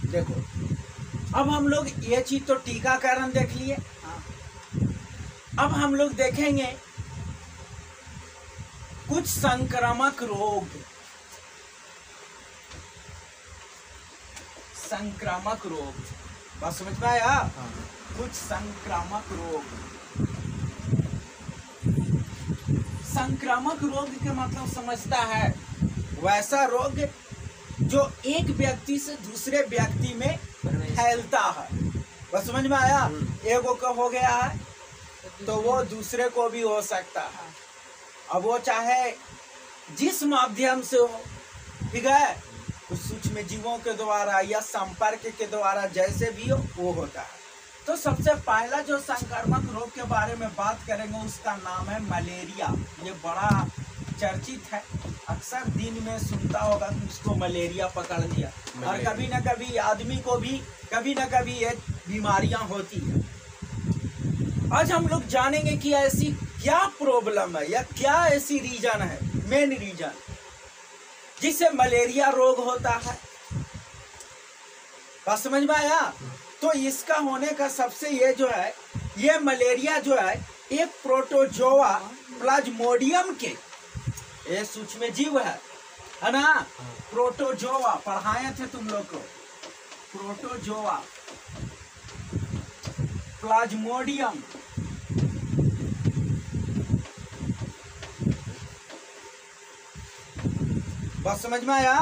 देखो, अब हम लोग ये चीज तो टीकाकरण देख लिए। अब हम लोग देखेंगे कुछ संक्रामक रोग। संक्रामक रोग बात समझ में आया? कुछ संक्रामक रोग। संक्रामक रोग के मतलब समझता है वैसा रोग जो एक व्यक्ति से दूसरे व्यक्ति में फैलता है। बस समझ में आया? एगो का हो गया है तो वो दूसरे को भी हो सकता है। अब वो चाहे जिस माध्यम से हो, ठीक है, कुछ सूक्ष्म जीवों के द्वारा या संपर्क के द्वारा, जैसे भी हो वो होता है। तो सबसे पहला जो संक्रामक रोग के बारे में बात करेंगे उसका नाम है मलेरिया। ये बड़ा चर्चित है, अक्सर दिन में सुनता होगा कि उसको मलेरिया पकड़ लिया, और कभी न कभी आदमी को भी कभी न कभी ये बीमारियां होती है। आज हम लोग जानेंगे कि ऐसी क्या प्रॉब्लम है या क्या ऐसी रीजन है, मेन रीजन जिससे मलेरिया रोग होता है। बात समझ में आया? तो इसका होने का सबसे ये जो है, ये मलेरिया जो है एक प्रोटोजोआ प्लाज्मोडियम के ये सूक्ष्म जीव है ना। प्रोटोजोआ पढ़ाए थे तुम लोग को, प्रोटोजोआ प्लाज्मोडियम। बस समझ में आया?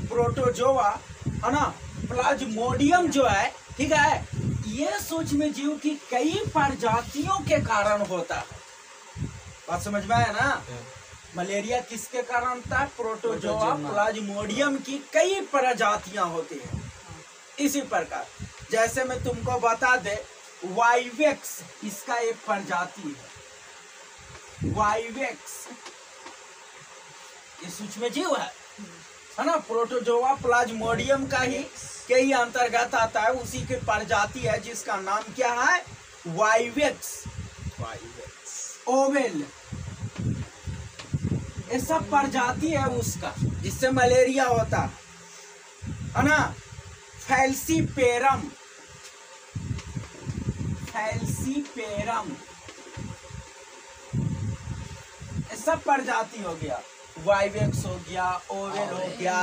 प्रोटोजोआ है ना, प्लाज्मोडियम जो है, ठीक है, ये सूक्ष्म जीव की कई प्रजातियों के कारण होता है। बात समझ में आया ना? मलेरिया किसके कारण होता है? प्रोटोजोआ प्लाज्मोडियम की कई प्रजातियां होती हैं। इसी प्रकार जैसे मैं तुमको बता दे, वाइवेक्स इसका एक प्रजाति है। वाइवेक्स ये सूक्ष्म जीव है ना, प्रोटोजोआ प्लाज्मोडियम का ही के ही अंतर्गत आता है, उसी की प्रजाति है जिसका नाम क्या है? वाइवेक्स। ओवेल ये सब प्रजाति है उसका जिससे मलेरिया होता है ना। फैल्सीपेरम, फैल्सीपेरम ये सब प्रजाति हो गया। वाइवेक्स हो गया, ओवेल हो गया,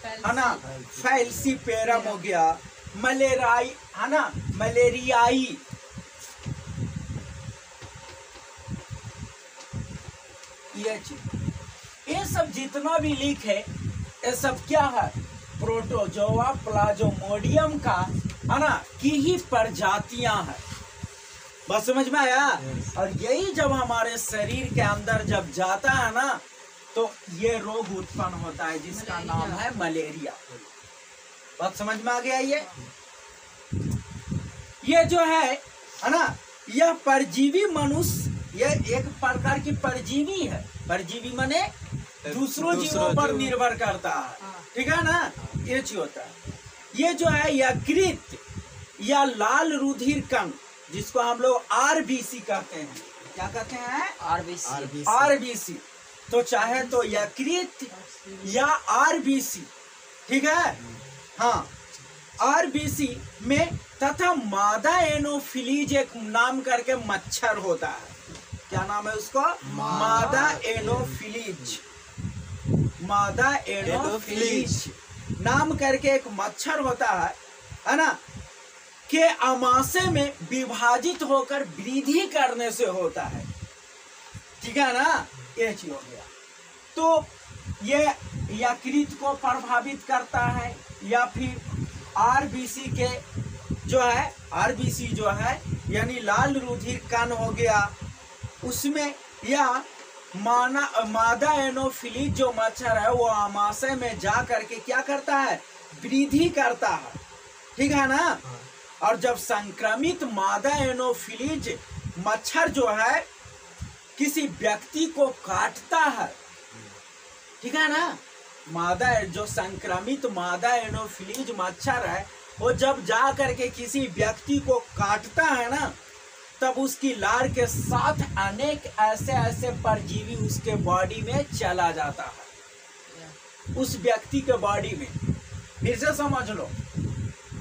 है ना, फैल्सीपेरम हो गया, मलेराई है ना, मलेरियाई, ये सब जितना भी लीक है ये सब क्या है? प्रोटोजोआ प्लाज्मोडियम का है ना की ही प्रजातियां हैं। बस समझ में आया? और यही जब हमारे शरीर के अंदर जब जाता है ना तो ये रोग उत्पन्न होता है जिसका नाम है मलेरिया। बात समझ में आ गया? ये जो है ना, यह परजीवी मनुष्य, यह एक प्रकार की परजीवी है। परजीवी माने दूसरों जीवों पर निर्भर करता है, ठीक है ना, ये चीज होता है। ये जो है यकृत या लाल रुधिर कण, जिसको हम लोग आरबीसी कहते हैं। क्या कहते हैं? आरबीसी। आरबीसी तो चाहे तो यकृत या आरबीसी, ठीक है, हाँ, आरबीसी में तथा मादा एनोफिलीज एक नाम करके मच्छर होता है। क्या नाम है उसको? मादा एनोफिलीज। मादा एनोफिलीज नाम करके एक मच्छर होता है ना, के आमाशय में विभाजित होकर वृद्धि करने से होता है, ठीक है ना। ये चीज हो गया। तो ये यकृत को प्रभावित करता है या फिर आरबीसी के जो है, आरबीसी जो है यानी लाल रुधिर कण हो गया, उसमें या मादा एनोफिलीज जो मच्छर है वो आमाशय में जा करके क्या करता है? वृद्धि करता है, ठीक है ना। और जब संक्रमित मादा एनोफिलीज मच्छर जो है किसी व्यक्ति को काटता है, ठीक है ना, मादा जो संक्रमित मादा एनोफिलीज मच्छर है वो जब जा करके किसी व्यक्ति को काटता है ना, तब उसकी लार के साथ अनेक ऐसे ऐसे परजीवी उसके बॉडी में चला जाता है, उस व्यक्ति के बॉडी में। फिर से समझ लो,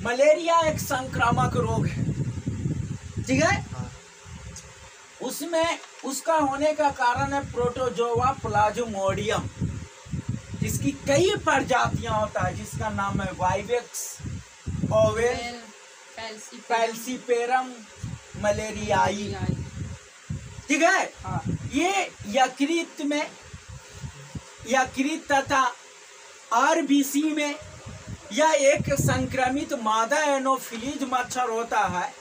मलेरिया एक संक्रामक रोग है, ठीक है। उसमें उसका होने का कारण है प्रोटोजोआ प्लाज्मोडियम। इसकी कई प्रजातियां होता है, जिसका नाम है वाइवेक्स ओवेल, पैल्सीपेरम मलेरियाई, ठीक है। ये यकृत तथा आरबीसी में यह एक संक्रमित मादा एनोफिलीज मच्छर होता है।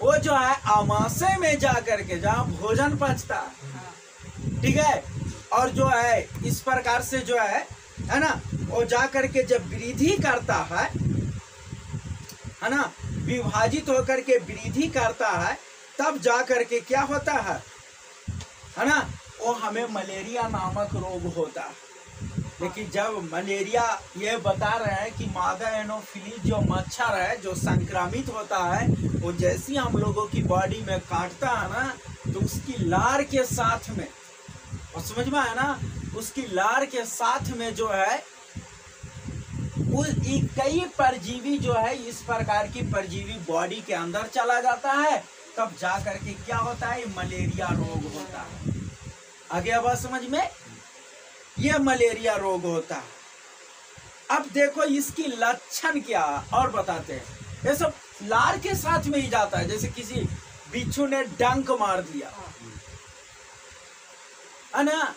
वो जो है आमाशय में जाकर के, जहाँ भोजन पचता है, ठीक है, और जो है इस प्रकार से जो है ना, वो जाकर के जब वृद्धि करता है ना, विभाजित होकर के वृद्धि करता है, तब जाकर के क्या होता है ना, वो हमें मलेरिया नामक रोग होता है। लेकिन जब मलेरिया, ये बता रहे हैं कि मादा एनोफिलीज जो मच्छर है, जो संक्रमित होता है, वो जैसी हम लोगों की बॉडी में काटता है ना, तो उसकी लार के साथ में, और समझ में आया ना, उसकी लार के साथ में जो है कई परजीवी जो है, इस प्रकार की परजीवी बॉडी के अंदर चला जाता है, तब जाकर के क्या होता है, मलेरिया रोग होता है। आगे अब समझ में, यह मलेरिया रोग होता है। अब देखो इसकी लक्षण क्या और बताते हैं। ये सब लार के साथ में ही जाता है, जैसे किसी बिच्छू ने डंक मार दिया है ना,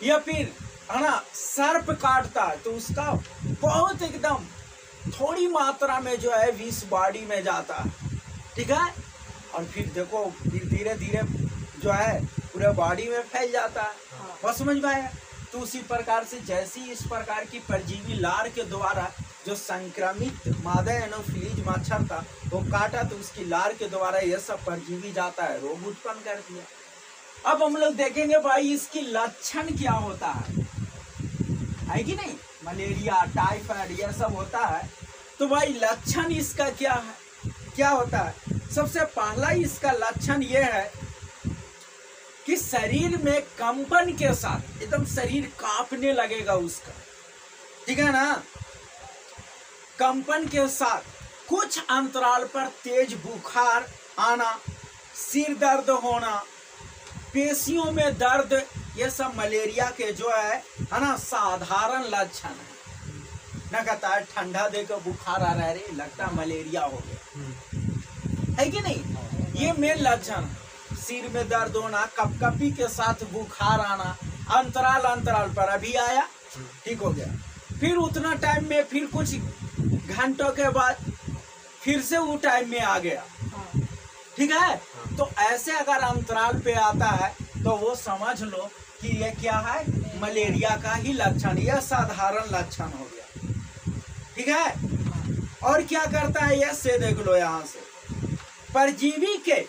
या फिर है ना सर्प काटता है, तो उसका बहुत एकदम थोड़ी मात्रा में जो है विष बॉडी में जाता है, ठीक है। और फिर देखो फिर धीरे धीरे जो है पूरे बॉडी में फैल जाता है। बस समझ में आया। तो उसी प्रकार से जैसी इस प्रकार की परजीवी लार के द्वारा जो संक्रमित मादा एनोफिलीज मच्छर था, वो काटा, तो उसकी लार के द्वारा यह सब परजीवी जाता है, रोग उत्पन्न कर दिया। अब हम लोग देखेंगे भाई इसकी लक्षण क्या होता है कि नहीं। मलेरिया, टाइफाइड यह सब होता है, तो भाई लक्षण इसका क्या है, क्या होता है। सबसे पहला इसका लक्षण यह है कि शरीर में कंपन के साथ एकदम शरीर कांपने लगेगा उसका, ठीक है ना। कंपन के साथ कुछ अंतराल पर तेज बुखार आना, सिर दर्द होना, पेशियों में दर्द, ये सब मलेरिया के जो है ना साधारण लक्षण है। न कहता है ठंडा देकर बुखार आ रहा है, रे लगता मलेरिया हो गया, है कि नहीं। ये मेन लक्षण है। सिर में दर्द होना, कपकपी के साथ बुखार आना, अंतराल पर अभी आया, ठीक हो गया, फिर उतना टाइम में, फिर कुछ घंटों के बाद फिर से वो टाइम में आ गया, ठीक है। तो ऐसे अगर अंतराल पे आता है तो वो समझ लो कि ये क्या है, मलेरिया का ही लक्षण, यह साधारण लक्षण हो गया, ठीक है। और क्या करता है ये से देख लो, यहाँ से परजीवी के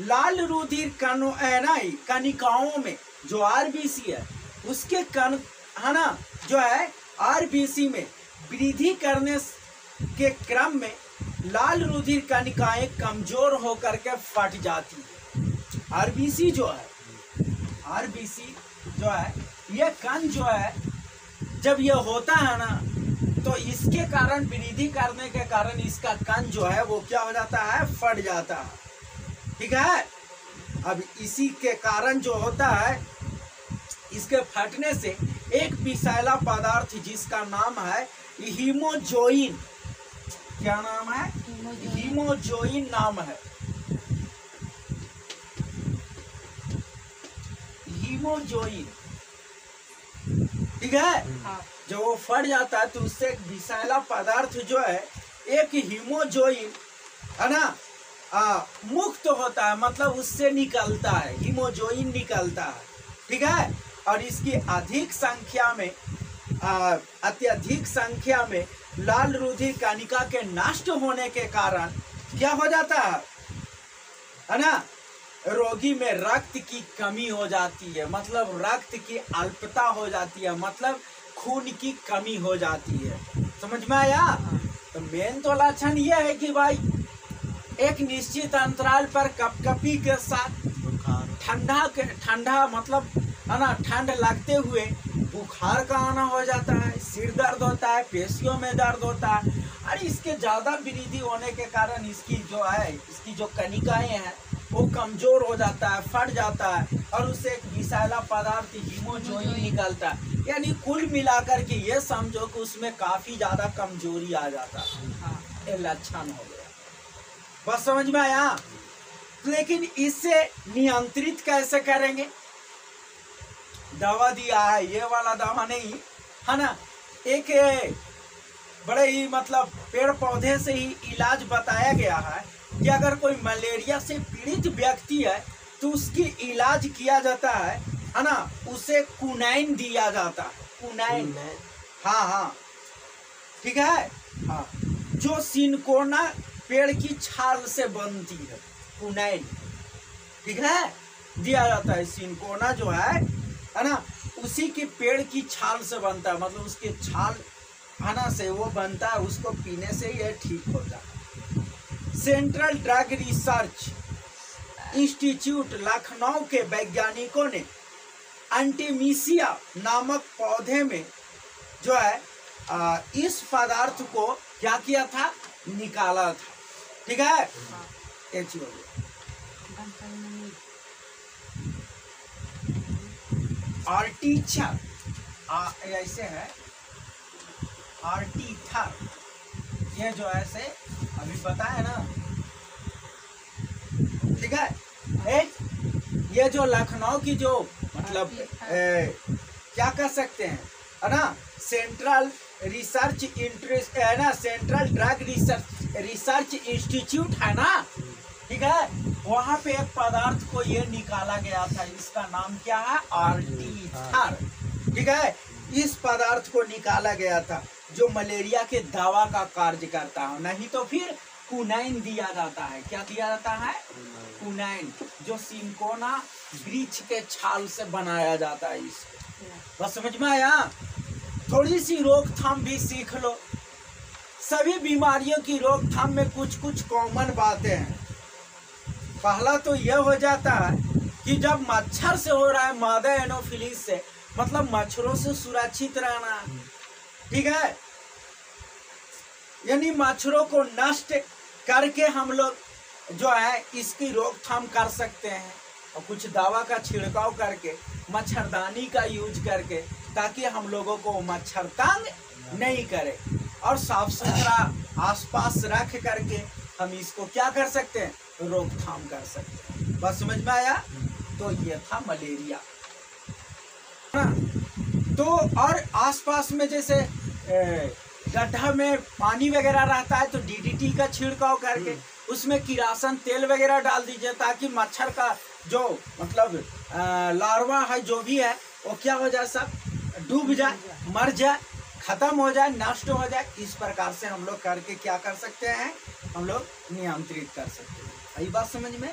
लाल रुधिर कणिकाओं में जो आरबीसी है, उसके कण है ना जो है आरबीसी में वृद्धि करने के क्रम में लाल रुधिर कणिकाएं कमजोर होकर के फट जाती है। आरबीसी जो है ये कण जो है, जब ये होता है ना, तो इसके कारण वृद्धि करने के कारण इसका कण जो है वो क्या हो जाता है, फट जाता है, ठीक है। अब इसी के कारण जो होता है, इसके फटने से एक विषैला पदार्थ जिसका नाम है हीमोजोइन, क्या नाम है, हीमोजोइन नाम है, हीमोजोइन, ठीक है। जब वो फट जाता है तो उससे एक विषैला पदार्थ जो है, एक हीमोजोइन है ना मुक्त होता है, मतलब उससे निकलता है, हीमोजोइन निकलता है, ठीक है। और इसकी अत्यधिक संख्या में लाल रुधिर कणिका के नष्ट होने के कारण क्या हो जाता है ना, रोगी में रक्त की कमी हो जाती है, मतलब रक्त की अल्पता हो जाती है, मतलब खून की कमी हो जाती है। समझ में आया। तो मेन तो लक्षण ये है कि भाई एक निश्चित अंतराल पर कपकपी के साथ ठंडा मतलब है ना, ठंड लगते हुए बुखार का आना हो जाता है, सिर दर्द होता है, पेशियों में दर्द होता है। अरे इसके ज़्यादा वृद्धि होने के कारण इसकी जो कनिकाएं हैं वो कमजोर हो जाता है, फट जाता है और उससे एक विषैला पदार्थ हीमोजोइन निकलता है। यानी कुल मिलाकर के ये समझो कि उसमें काफी ज्यादा कमजोरी आ जाता है। ये लक्षण हो गया, बस समझ में आया। लेकिन इससे नियंत्रित कैसे करेंगे? दवा दिया है, ये वाला दवा नहीं है ना, एक बड़े ही मतलब पेड़ पौधे से ही इलाज बताया गया है कि अगर कोई मलेरिया से पीड़ित व्यक्ति है तो उसकी इलाज किया जाता है ना, उसे कुनाइन दिया जाता है। कुनाइन, हाँ, ठीक है, हाँ, जो सिनकोना पेड़ की छाल से बनती है, कुनाइन, ठीक है, दिया जाता है। सिनकोना जो है ना, उसी के पेड़ की छाल से बनता है, मतलब उसके छाल खाना से वो बनता है, उसको पीने से ये ठीक होता है। Central drug research institute Lucknow के वैज्ञानिकों ने एंटीमीसिया नामक पौधे में जो है इस पदार्थ को क्या किया था, निकाला था, ठीक है। एक चीज आर्टिचर, ऐसे है आर्टिथर, ये जो ऐसे अभी पता है ना, ठीक है। एक ये जो लखनऊ की जो मतलब क्या कर सकते हैं है ना, सेंट्रल रिसर्च इंटरेस्ट है ना, सेंट्रल ड्रग रिसर्च इंस्टीट्यूट है ना, ठीक है, वहां पे एक पदार्थ को ये निकाला गया था, इसका नाम क्या है, आर्टिथर, ठीक है। इस पदार्थ को निकाला गया था जो मलेरिया के दवा का कार्य करता है। नहीं तो फिर कुनाइन दिया जाता है। क्या दिया जाता है? कुनाइन, जो सिनकोना वृक्ष के छाल से बनाया जाता है। इसको बस समझ में आया। थोड़ी सी रोकथाम भी सीख लो। सभी बीमारियों की रोकथाम में कुछ कुछ कॉमन बातें हैं। पहला तो यह हो जाता है कि जब मच्छर से हो रहा है, मादा एनोफिलीज से, मतलब मच्छरों से सुरक्षित रहना, ठीक है। यानी मच्छरों को नष्ट करके हम लोग जो है इसकी रोकथाम कर सकते हैं, और कुछ दवा का छिड़काव करके, मच्छरदानी का यूज करके, ताकि हम लोगों को मच्छर तंग नहीं करे, और साफ सुथरा आसपास रख करके हम इसको क्या कर सकते हैं, रोकथाम कर सकते हैं। बस समझ में आया। तो ये था मलेरिया। तो और आसपास में जैसे गड्ढा में पानी वगैरह रहता है तो डीडीटी का छिड़काव करके उसमें किरासन तेल वगैरह डाल दीजिए, ताकि मच्छर का जो मतलब लार्वा है जो भी है वो क्या हो जाए, सब डूब जाए, मर जाए, खत्म हो जाए, नष्ट हो जाए। इस प्रकार से हम लोग करके क्या कर सकते हैं, हम लोग नियंत्रित कर सकते हैं। यही बात समझ में।